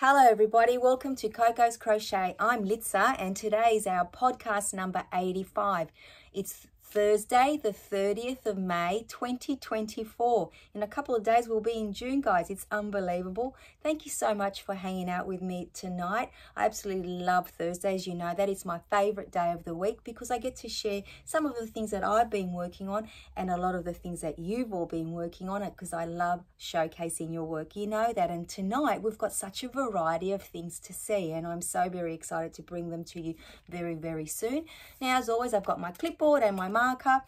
Hello everybody, welcome to Coco's Crochet. I'm Litsa and today is our podcast number 85. It's Thursday, the 30th of May, 2024. In a couple of days, we'll be in June, guys. It's unbelievable. Thank you so much for hanging out with me tonight. I absolutely love Thursdays. You know, that is my favorite day of the week because I get to share some of the things that I've been working on and a lot of the things that you've all been working on because I love showcasing your work. You know that. And tonight, we've got such a variety of things to see and I'm so very excited to bring them to you very, very soon. Now, as always, I've got my clipboard and my marker.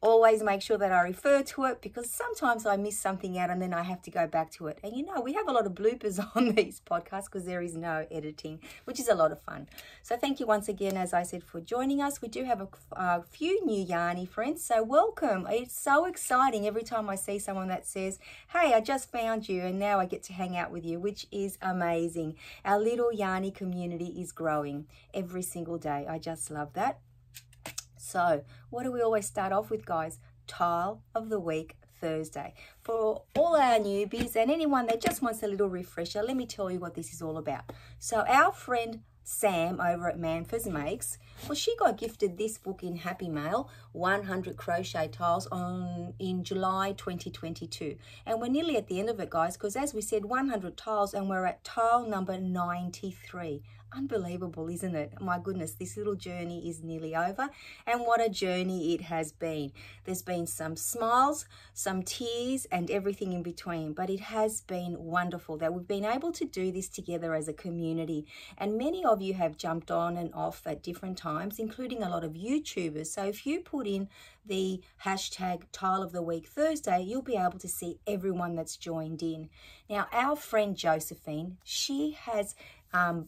Always make sure that I refer to it because sometimes I miss something out and then I have to go back to it. And you know, we have a lot of bloopers on these podcasts because there is no editing, which is a lot of fun. So thank you once again, as I said, for joining us. We do have a few new Yarny friends, so welcome. It's so exciting every time I see someone that says, hey, I just found you and now I get to hang out with you, which is amazing. Our little Yarny community is growing every single day. I just love that. So what do we always start off with, guys? Tile of the Week Thursday. For all our newbies and anyone that just wants a little refresher, let me tell you what this is all about. So our friend Sam over at Manfors Makes, well, she got gifted this book in Happy Mail, 100 crochet tiles in July 2022. And we're nearly at the end of it, guys, because as we said, 100 tiles and we're at tile number 93. Unbelievable, isn't it? My goodness, this little journey is nearly over. And what a journey it has been. There's been some smiles, some tears, and everything in between. But it has been wonderful that we've been able to do this together as a community. And many of you have jumped on and off at different times, including a lot of YouTubers. So if you put in the hashtag Tile of the Week Thursday, you'll be able to see everyone that's joined in. Now, our friend Josephine, she has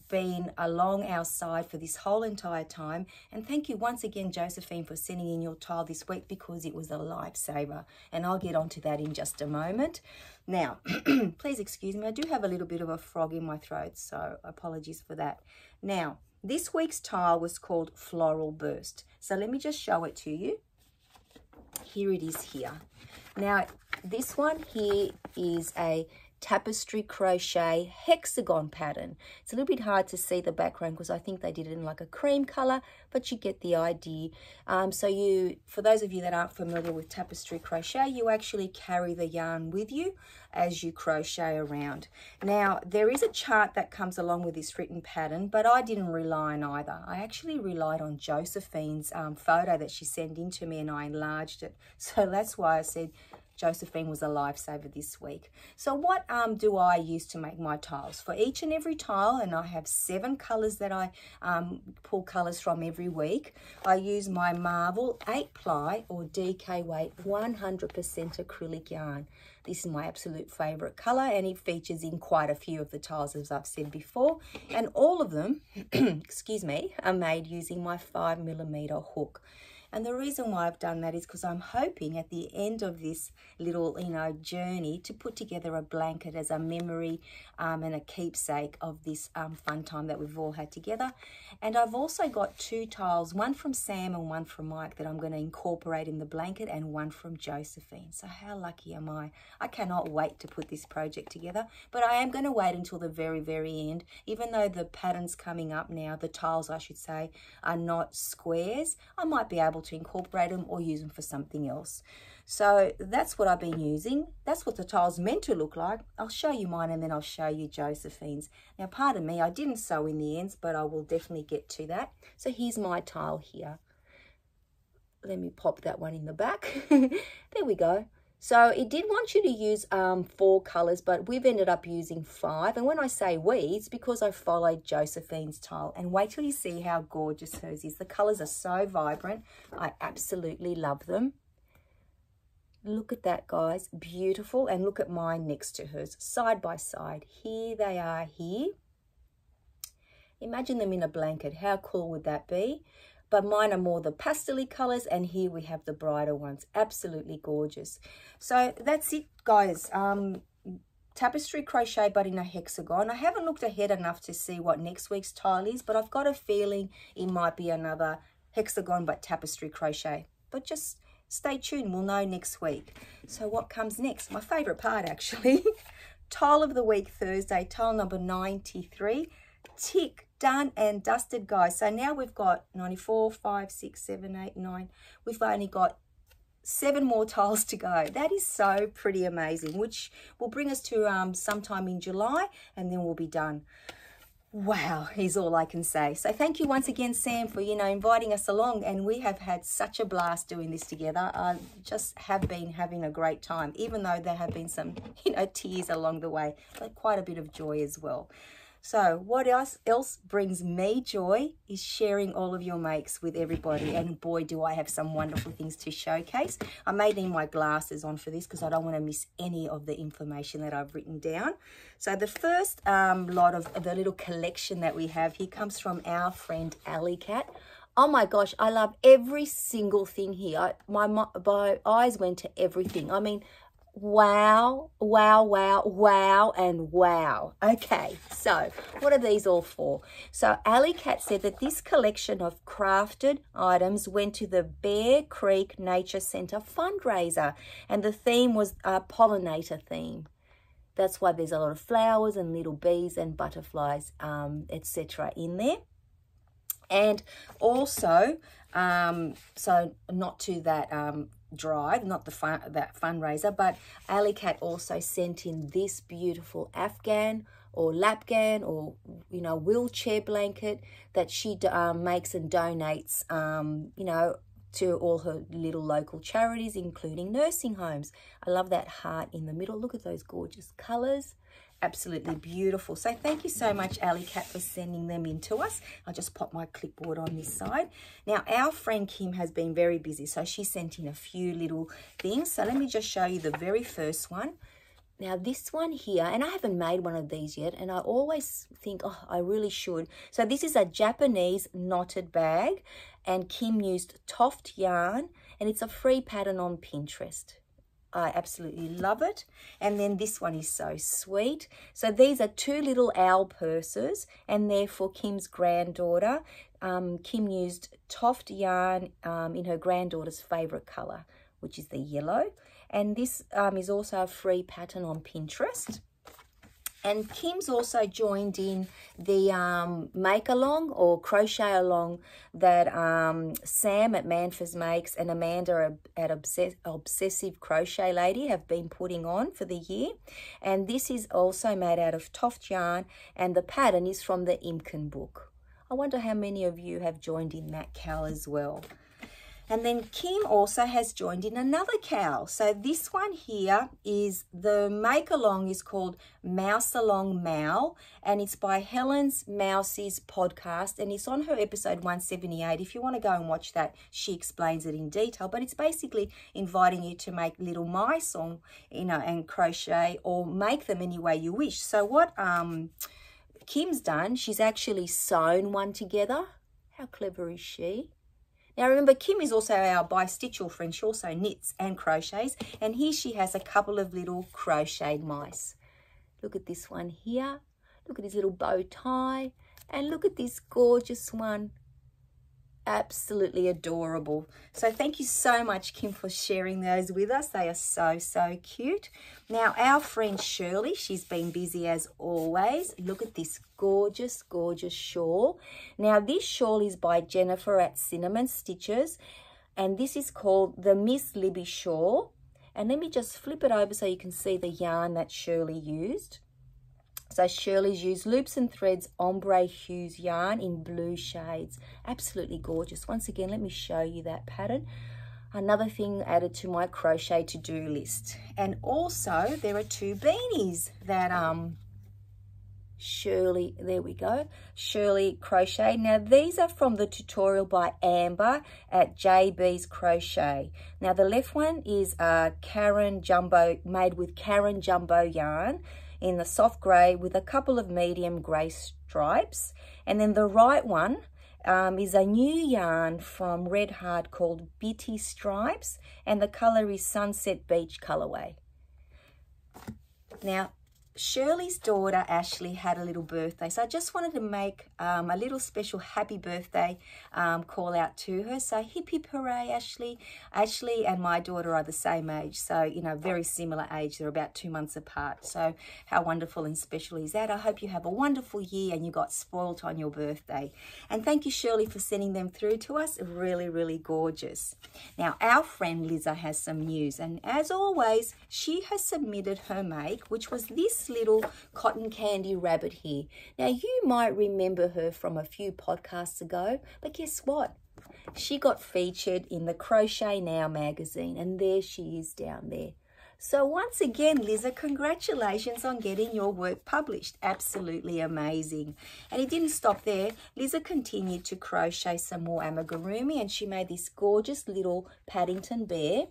been along our side for this whole entire time. And thank you once again, Josephine, for sending in your tile this week because it was a lifesaver. And I'll get onto that in just a moment. Now, please excuse me, I do have a little bit of a frog in my throat, so apologies for that. Now, this week's tile was called Floral Burst. So let me just show it to you. Here it is here. Now, this one here is a tapestry crochet hexagon pattern. It's a little bit hard to see the background because I think they did it in like a cream color, but you get the idea. For those of you that aren't familiar with tapestry crochet, you actually carry the yarn with you as you crochet around. Now, there is a chart that comes along with this written pattern, but I didn't rely on either. I actually relied on Josephine's photo that she sent in to me and I enlarged it. So that's why I said Josephine was a lifesaver this week. So what do I use to make my tiles? For each and every tile, and I have 7 colors that I pull colors from every week, I use my Marvel 8-ply or DK weight 100% acrylic yarn. This is my absolute favorite color and it features in quite a few of the tiles, as I've said before. And all of them, excuse me, are made using my 5mm hook. And the reason why I've done that is because I'm hoping at the end of this little, journey to put together a blanket as a memory and a keepsake of this fun time that we've all had together. And I've also got 2 tiles, one from Sam and one from Mike that I'm going to incorporate in the blanket and one from Josephine. So how lucky am I? I cannot wait to put this project together, but I am going to wait until the very, very end. Even though the pattern's coming up now, the tiles, I should say, are not squares, I might be able to incorporate them or use them for something else. So that's what I've been using. That's what the tile's meant to look like. I'll show you mine and then I'll show you Josephine's. Now, pardon me, I didn't sew in the ends, but I will definitely get to that. So here's my tile here. Let me pop that one in the back. There we go. So it did want you to use 4 colors, but we've ended up using 5. And when I say we, it's because I followed Josephine's tile. And wait till you see how gorgeous hers is. The colors are so vibrant. I absolutely love them. Look at that, guys. Beautiful. And look at mine next to hers, side by side. Here they are here. Imagine them in a blanket. How cool would that be? But mine are more the pastel-y colors, and here we have the brighter ones. Absolutely gorgeous. So that's it, guys. Tapestry crochet, but in a hexagon. I haven't looked ahead enough to see what next week's tile is, but I've got a feeling it might be another hexagon, but tapestry crochet. But just stay tuned. We'll know next week. So what comes next? My favorite part, actually. Tile of the week, Thursday, tile number 93. Tick, done and dusted, guys. So now we've got 94, 5, 6, 7, 8, 9. We've only got 7 more tiles to go. That is so pretty amazing, which will bring us to sometime in July, and then we'll be done. Wow, is all I can say. So thank you once again, Sam, for, inviting us along, and we have had such a blast doing this together. I just have been having a great time, even though there have been some, tears along the way, but quite a bit of joy as well. So what else brings me joy is sharing all of your makes with everybody. And boy, do I have some wonderful things to showcase. I may need my glasses on for this because I don't want to miss any of the information that I've written down. So the first lot of the little collection that we have here comes from our friend Alley Cat. Oh my gosh, I love every single thing here. My eyes went to everything. I mean, wow, wow, wow, wow, and wow. Okay, so what are these all for? So Alley Cat said that this collection of crafted items went to the Bear Creek Nature Centre fundraiser, and the theme was a pollinator theme. That's why there's a lot of flowers and little bees and butterflies, etc. in there. And also, so not to that drive, not that fundraiser, but Alley Cat also sent in this beautiful Afghan or lapgan or wheelchair blanket that she makes and donates to all her little local charities, including nursing homes. I love that heart in the middle. Look at those gorgeous colors. Absolutely beautiful. So thank you so much, Alley Cat, for sending them in to us. I'll just pop my clipboard on this side. Now, our friend Kim has been very busy, so she sent in a few little things. So let me just show you the very first one. Now, this one here, and I haven't made one of these yet, and I always think, oh, I really should. So this is a Japanese knotted bag, and Kim used Toft yarn, and it's a free pattern on Pinterest. I absolutely love it. And then this one is so sweet. So these are 2 little owl purses, and they're for Kim's granddaughter. Kim used Toft yarn in her granddaughter's favourite colour, which is the yellow. And this is also a free pattern on Pinterest. And Kim's also joined in the make-along or crochet-along that Sam at Manfors Makes and Amanda at Obsessive Crochet Lady have been putting on for the year. And this is also made out of Toft yarn, and the pattern is from the Imken book. I wonder how many of you have joined in that cow as well. And then Kim also has joined in another cow. So this one here is, the make-along is called Mouse Along Mal, and it's by Helen's Mousie's podcast, and it's on her episode 178. If you want to go and watch that, she explains it in detail, but it's basically inviting you to make little mice or, and crochet, or make them any way you wish. So what Kim's done, she's actually sewn one together. How clever is she? Now remember, Kim is also our bi-stitchal friend. She also knits and crochets. And here she has a couple of little crocheted mice. Look at this one here. Look at his little bow tie. And look at this gorgeous one. Absolutely adorable. So thank you so much, Kim, for sharing those with us. They are so, so cute. Now, our friend Shirley, she's been busy as always. Look at this gorgeous, gorgeous shawl. Now, this shawl is by Jennifer at Cinnamon Stitches, and this is called the Miss Libby shawl. And let me just flip it over so you can see the yarn that Shirley used. So Shirley's used Loops and Threads Ombre Hues yarn in blue shades. Absolutely gorgeous. Once again, let me show you that pattern. Another thing added to my crochet to-do list. And also, there are 2 beanies that Shirley, there we go, Shirley crocheted. Now, these are from the tutorial by Amber at JB's Crochet. Now, the left one is Karen Jumbo, made with Karen Jumbo yarn in the soft grey with a couple of medium grey stripes. And then the right one is a new yarn from Red Heart called Bitty Stripes, and the colour is Sunset Beach colourway. Now, Shirley's daughter Ashley had a little birthday, so I just wanted to make a little special happy birthday call out to her. So hip hip hooray, Ashley. Ashley and my daughter are the same age, so you know, very similar age. They're about 2 months apart. So how wonderful and special is that? I hope you have a wonderful year and you got spoilt on your birthday. And thank you, Shirley, for sending them through to us. Really, really gorgeous. Now our friend Liza has some news, and as always, she has submitted her make, which was this little cotton candy rabbit here. Now you might remember her from a few podcasts ago, but guess what? She got featured in the Crochet Now magazine, and there she is down there. So once again, Liza, congratulations on getting your work published. Absolutely amazing. And it didn't stop there. Liza continued to crochet some more amigurumi, and she made this gorgeous little Paddington bear.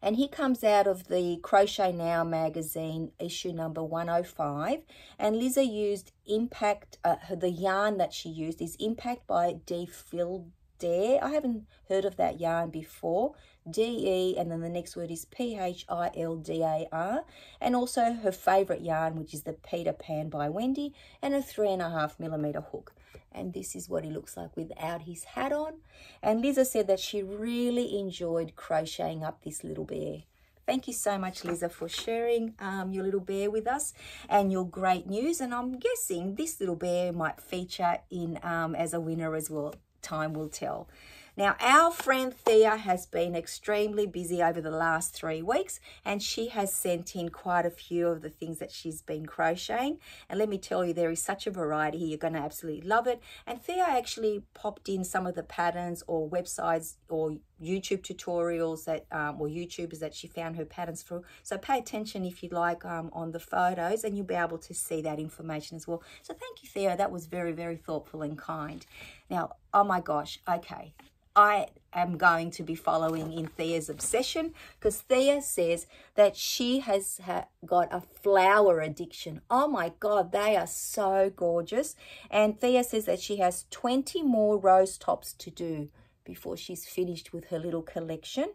And he comes out of the Crochet Now magazine, issue number 105. And Liza used Impact, the yarn that she used is Impact by De Fildair. I haven't heard of that yarn before. D-E, and then the next word is P-H-I-L-D-A-R. And also her favourite yarn, which is the Peter Pan by Wendy, and a 3.5mm hook. And this is what he looks like without his hat on. And Liza said that she really enjoyed crocheting up this little bear. Thank you so much, Liza, for sharing your little bear with us and your great news. And I'm guessing this little bear might feature in as a winner as well. Time will tell. Now, our friend Thea has been extremely busy over the last 3 weeks, and she has sent in quite a few of the things that she's been crocheting. And let me tell you, there is such a variety here. You're going to absolutely love it. And Thea actually popped in some of the patterns or websites or YouTube tutorials that or YouTubers that she found her patterns for. So pay attention if you like on the photos, and you'll be able to see that information as well. So thank you, Thea. That was very, very thoughtful and kind. Now, oh my gosh, okay. I am going to be following in Thea's obsession, because Thea says that she has got a flower addiction. Oh my God, they are so gorgeous. And Thea says that she has 20 more rose tops to do before she's finished with her little collection.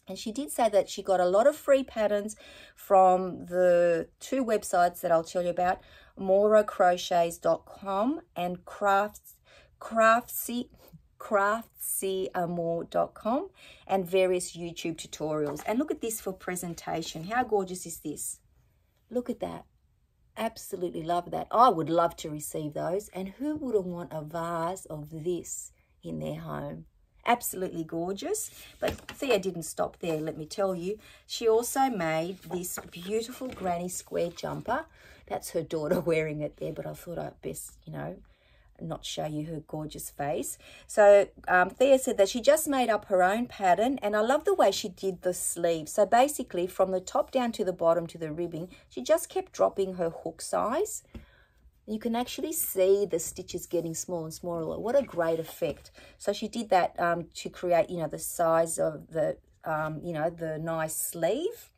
And she did say that she got a lot of free patterns from the 2 websites that I'll tell you about, moracrochets.com and craftseamore.com, and various YouTube tutorials. And look at this for presentation. How gorgeous is this? Look at that. Absolutely love that. I would love to receive those. And who wouldn't want a vase of this in their home? Absolutely gorgeous. But Thea didn't stop there, let me tell you. She also made this beautiful granny square jumper. That's her daughter wearing it there, but I thought I'd best, you know, not show you her gorgeous face. So Thea said that she just made up her own pattern, and I love the way she did the sleeve. So basically from the top down to the bottom to the ribbing, she just kept dropping her hook size. You can actually see the stitches getting smaller and smaller. What a great effect. So she did that to create, you know, the size of the, you know, the nice sleeve.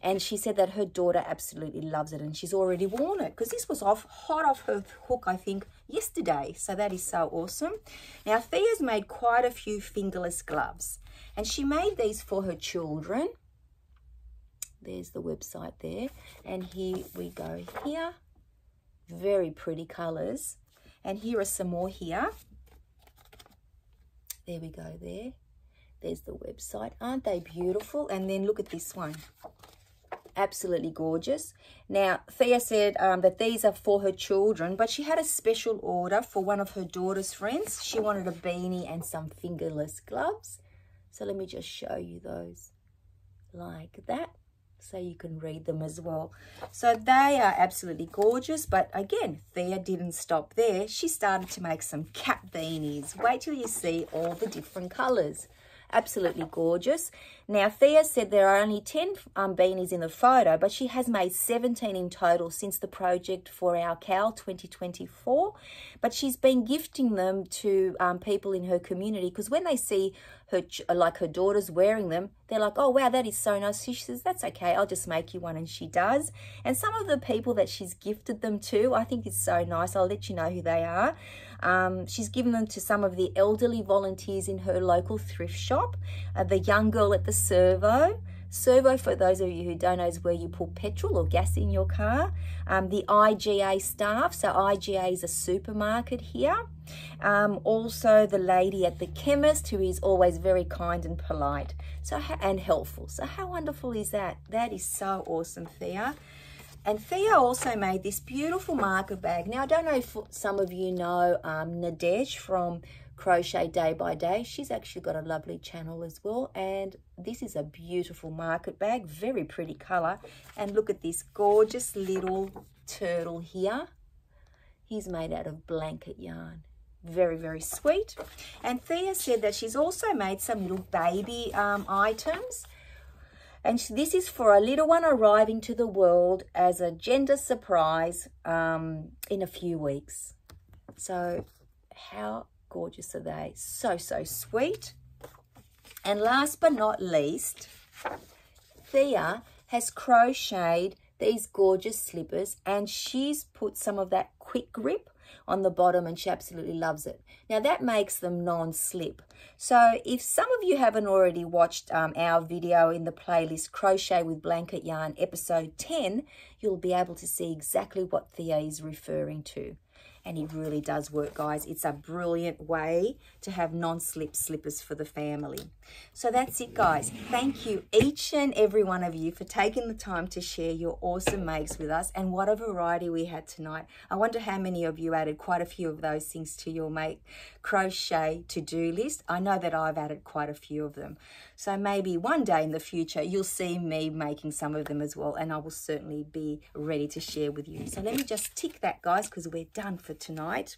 And she said that her daughter absolutely loves it, and she's already worn it, because this was hot off her hook, I think, yesterday. So that is so awesome. Now, Thea's made quite a few fingerless gloves, and she made these for her children. There's the website there. And here we go here. Very pretty colours. And here are some more here. There we go there. There's the website. Aren't they beautiful? And then look at this one. Absolutely gorgeous. Now, Thea said that these are for her children, but she had a special order for one of her daughter's friends. She wanted a beanie and some fingerless gloves. So let me just show you those like that, so you can read them as well. So they are absolutely gorgeous. But again, Thea didn't stop there. She started to make some cat beanies. Wait till you see all the different colours. Absolutely gorgeous. Now, Thea said there are only 10 beanies in the photo, but she has made 17 in total since the project for our Cal 2024. But she's been gifting them to people in her community, because when they see her, like her daughters wearing them, they're like, oh, wow, that is so nice. She says, that's okay, I'll just make you one. And she does. And some of the people that she's gifted them to, I think it's so nice. I'll let you know who they are. She's given them to some of the elderly volunteers in her local thrift shop, the young girl at the servo, Servo, for those of you who don't know, is where you put petrol or gas in your car. The IGA staff, so IGA is a supermarket here. Also the lady at the chemist, who is always very kind and polite and helpful. So how wonderful is that? That is so awesome, Thea. And Thea also made this beautiful marker bag. Now, I don't know if some of you know Nadej from Crochet Day by Day. She's actually got a lovely channel as well. And this is a beautiful market bag, very pretty color. And look at this gorgeous little turtle here. He's made out of blanket yarn. Very, very sweet. And Thea said that she's also made some little baby items. And this is for a little one arriving to the world as a gender surprise in a few weeks. So how gorgeous are they? So, so sweet. And last but not least, Thea has crocheted these gorgeous slippers, and she's put some of that quick grip on the bottom, and she absolutely loves it. Now that makes them non-slip. So if some of you haven't already watched our video in the playlist Crochet with Blanket Yarn episode 10, you'll be able to see exactly what Thea is referring to. And it really does work, guys. It's a brilliant way to have non-slip slippers for the family. So that's it, guys. Thank you, each and every one of you, for taking the time to share your awesome makes with us. And what a variety we had tonight. I wonder how many of you added quite a few of those things to your make crochet to-do list. I know that I've added quite a few of them. So maybe one day in the future, you'll see me making some of them as well. And I will certainly be ready to share with you. So let me just tick that, guys, because we're done for tonight.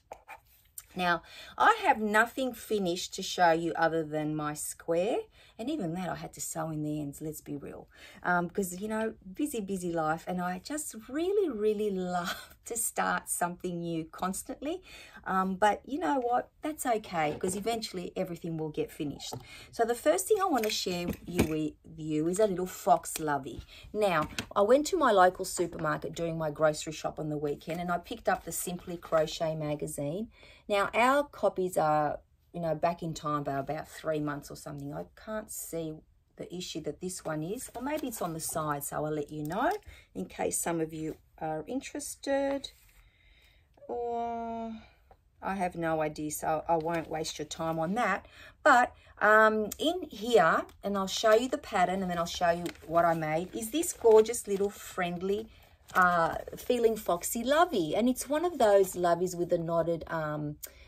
Now, I have nothing finished to show you other than my square. And even that I had to sew in the ends, let's be real. Because, you know, busy life. And I just really love to start something new constantly. But you know what? That's okay, because eventually everything will get finished. So the first thing I want to share with you is a little fox lovey. Now, I went to my local supermarket doing my grocery shop on the weekend, and I picked up the Simply Crochet magazine. Now, our copies are, you know, back in time by about 3 months or something. I can't see the issue that this one is, or maybe it's on the side, so I'll let you know in case some of you are interested. Or I have no idea, so I won't waste your time on that. But in here, and I'll show you the pattern and then I'll show you what I made, is this gorgeous little friendly feeling foxy lovey. And it's one of those loveys with the knotted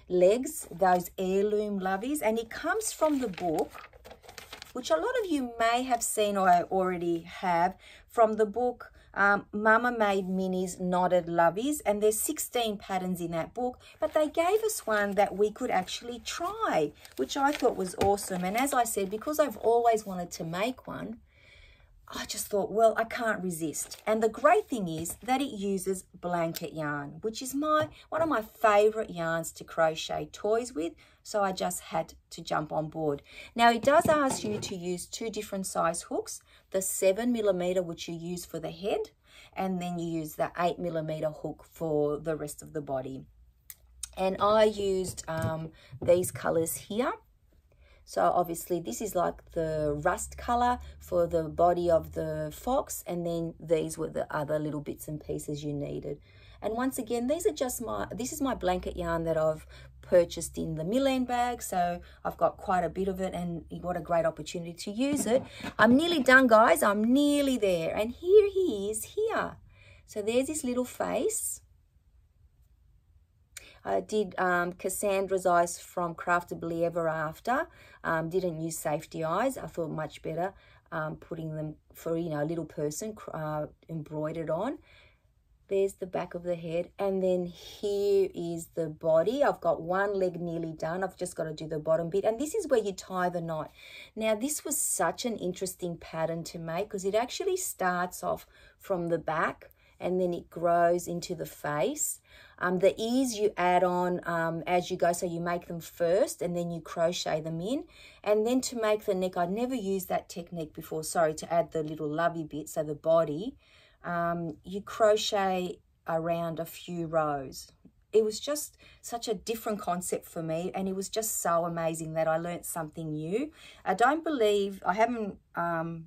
legs, those heirloom loveys, and it comes from the book, which a lot of you may have seen or already have, from the book Mama Made Minnie's Knotted Loveys, and there's 16 patterns in that book, but they gave us one that we could actually try, which I thought was awesome. And as I said, because I've always wanted to make one, I just thought, well, I can't resist. And the great thing is that it uses blanket yarn, which is one of my favorite yarns to crochet toys with. So I just had to jump on board. Now, it does ask you to use 2 different size hooks, the 7mm, which you use for the head, and then you use the 8mm hook for the rest of the body. And I used these colors here. So obviously this is like the rust color for the body of the fox, and then these were the other little bits and pieces you needed. And once again, these are just this is my blanket yarn that I've purchased in the Milan bag, so I've got quite a bit of it, and what a great opportunity to use it. I'm nearly done, guys. I'm nearly there, and here he is here. So there's his little face. I did Cassandra's eyes from Craftably Ever After. Didn't use safety eyes. I thought much better putting them for, you know, a little person embroidered on. There's the back of the head, and then here is the body. I've got one leg nearly done. I've just got to do the bottom bit, and this is where you tie the knot. Now, this was such an interesting pattern to make because it actually starts off from the back and then it grows into the face. The ears you add on as you go, so you make them first and then you crochet them in. And then to make the neck, I'd never used that technique before, sorry, to add the little lovey bit, so the body, you crochet around a few rows. it was just such a different concept for me, and it was just so amazing that I learnt something new. I haven't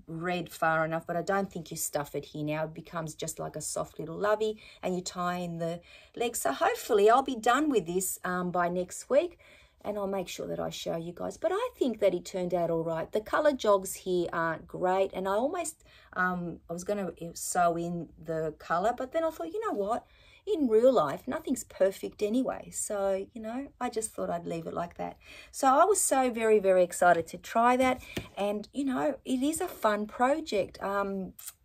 read far enough, but I don't think you stuff it here now. It becomes just like a soft little lovey, and you tie in the legs. So hopefully I'll be done with this by next week, and I'll make sure that I show you guys. But I think that it turned out all right. The colour jogs here aren't great, and I almost, I was going to sew in the colour, but then I thought, you know what? In real life, nothing's perfect anyway. So, you know, I just thought I'd leave it like that. So I was so very, very excited to try that. And, you know, it is a fun project.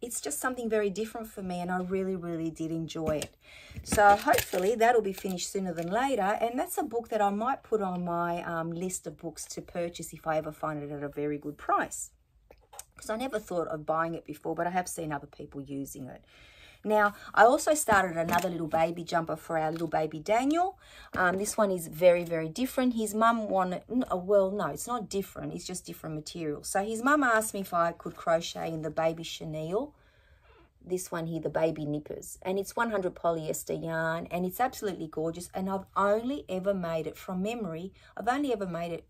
It's just something very different for me, and I really, really did enjoy it. So hopefully that'll be finished sooner than later. And that's a book that I might put on my list of books to purchase if I ever find it at a very good price. Because I never thought of buying it before, but I have seen other people using it. Now, I also started another little baby jumper for our little baby Daniel. This one is very, very different. His mum wanted, well, no, it's not different. It's just different material. So his mum asked me if I could crochet in the baby chenille. This one here, the baby nippers. And it's 100 polyester yarn, and it's absolutely gorgeous. And I've only ever made it from memory. I've only ever made it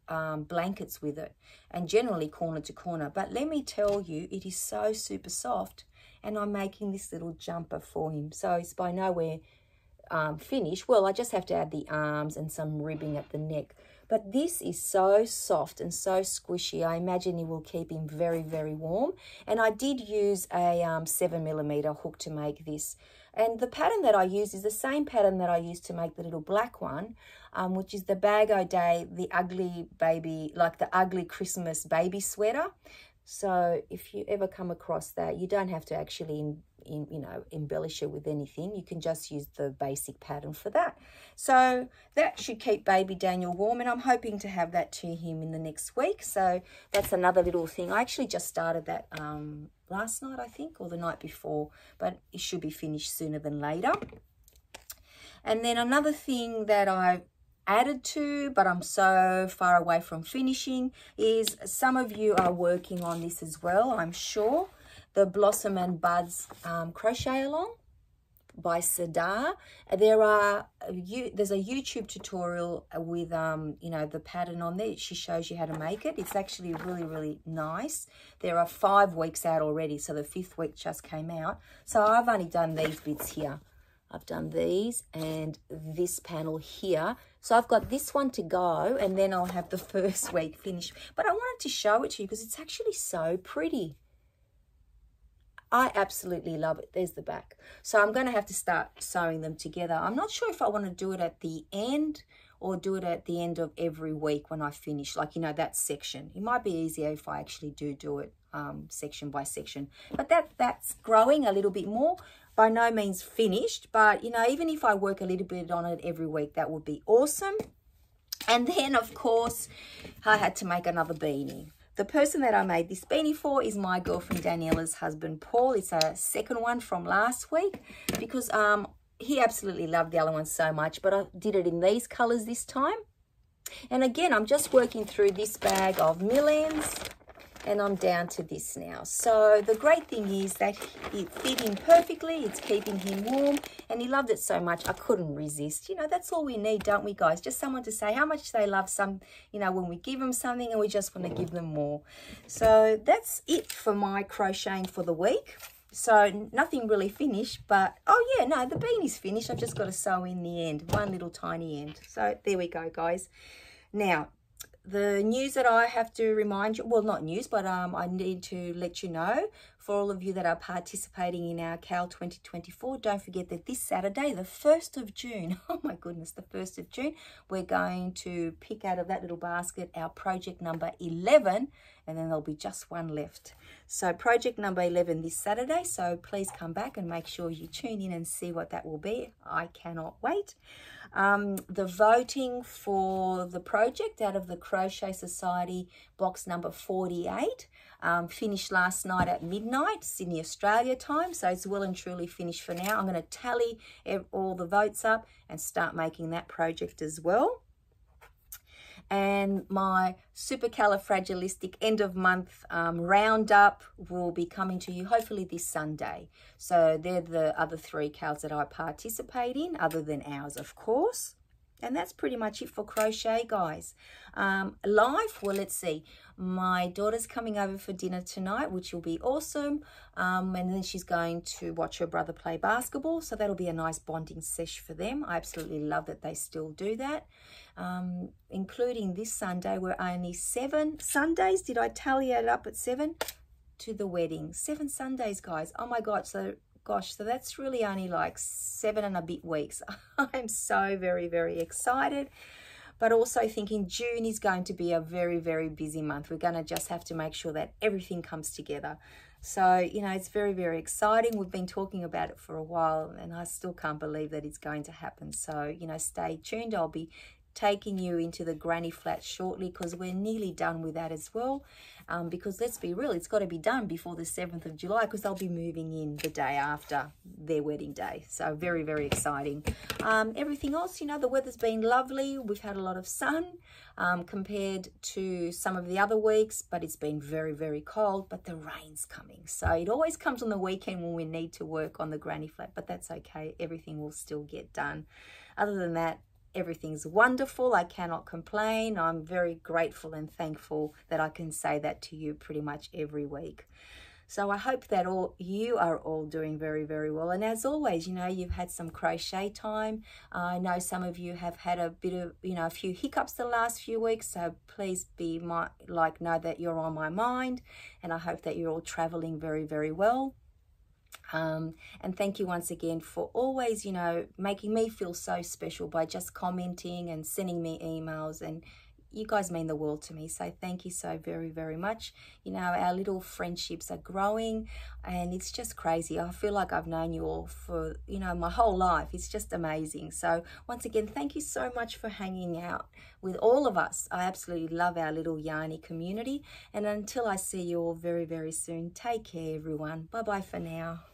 blankets with it, and generally corner to corner. But let me tell you, it is so super soft. And I'm making this little jumper for him. So it's by nowhere finished. Well, I just have to add the arms and some ribbing at the neck. But this is so soft and so squishy. I imagine it will keep him very, very warm. And I did use a 7mm hook to make this. And the pattern that I used is the same pattern that I used to make the little black one, which is the Bag O' Day, the ugly baby, like the ugly Christmas baby sweater. So if you ever come across that, you don't have to actually, embellish it with anything. You can just use the basic pattern for that. So that should keep baby Daniel warm, and I'm hoping to have that to him in the next week. So that's another little thing. I actually just started that last night, I think, or the night before, but it should be finished sooner than later. And then another thing that I've added to, but I'm so far away from finishing, is some of you are working on this as well, I'm sure. The Blossom and Buds crochet along by Sadar. There's a YouTube tutorial with the pattern on there. She shows you how to make it. It's actually really, really nice. There are 5 weeks out already, so the 5th week just came out. So I've only done these bits here. I've done these and this panel here. So I've got this one to go, and then I'll have the first week finished. But I wanted to show it to you because it's actually so pretty. I absolutely love it. There's the back. So I'm going to have to start sewing them together. I'm not sure if I want to do it at the end or do it at the end of every week when I finish, like, that section. It might be easier if I actually do it section by section. But that's growing a little bit more. By no means finished, but, even if I work a little bit on it every week, that would be awesome. And then, of course, I had to make another beanie. The person that I made this beanie for is my girlfriend Daniela's husband, Paul. It's a second one from last week because he absolutely loved the other one so much, but I did it in these colors this time. And again, I'm just working through this bag of mill-ends, and I'm down to this now. So the great thing is that it fit him perfectly. It's keeping him warm, and he loved it so much I couldn't resist. That's all we need, don't we, guys? Just someone to say how much they love when we give them something, and we just want to give them more. So that's it for my crocheting for the week. So nothing really finished, but oh yeah, no, the beanie's finished. I've just got to sew in the end, one little tiny end. So there we go, guys. Now, the news that I have to remind you, well, not news, but I need to let you know, for all of you that are participating in our CAL 2024, don't forget that this Saturday, the 1st of June, oh my goodness, the 1st of June, we're going to pick out of that little basket our project number 11, and then there'll be just one left. So project number 11 this Saturday, so please come back and make sure you tune in and see what that will be. I cannot wait. The voting for the project out of the Crochet Society box number 48 finished last night at midnight, Sydney, Australia time. So it's well and truly finished for now. I'm going to tally all the votes up and start making that project as well. And my supercalifragilistic end of month roundup will be coming to you hopefully this Sunday. So they're the other 3 cals that I participate in, other than ours, of course. And that's pretty much it for crochet, guys. Live, well, let's see. My daughter's coming over for dinner tonight, which will be awesome. And then she's going to watch her brother play basketball. So that'll be a nice bonding sesh for them. I absolutely love that they still do that. Including this Sunday, we're only 7 Sundays. Did I tally it up at 7? To the wedding. 7 Sundays, guys. Oh my God. So that's really only like 7 and a bit weeks. I'm so very, very excited, but also thinking June is going to be a very, very busy month. We're going to just have to make sure that everything comes together. So, you know, it's very, very exciting. We've been talking about it for a while, and I still can't believe that it's going to happen. So, you know, stay tuned. I'll be taking you into the granny flat shortly, because we're nearly done with that as well. Because let's be real, it's got to be done before the 7th of July, because they'll be moving in the day after their wedding day. So very, very exciting. Everything else, you know, the weather's been lovely. We've had a lot of sun compared to some of the other weeks, but it's been very, very cold. But the rain's coming. So it always comes on the weekend when we need to work on the granny flat, but that's okay. Everything will still get done. Other than that, everything's wonderful. I cannot complain. I'm very grateful and thankful that I can say that to you pretty much every week. So I hope that you are all doing very, very well. And as always, you know, you've had some crochet time. I know some of you have had a bit of, you know, a few hiccups the last few weeks. So please know that you're on my mind. And I hope that you're all traveling very, very well. And thank you once again for always, you know, making me feel so special by just commenting and sending me emails, and you guys mean the world to me. So thank you so very, very much. You know, our little friendships are growing, and it's just crazy. I feel like I've known you all for, you know, my whole life. It's just amazing. So once again, thank you so much for hanging out with all of us. I absolutely love our little yarny community. And until I see you all very, very soon, take care, everyone. Bye-bye for now.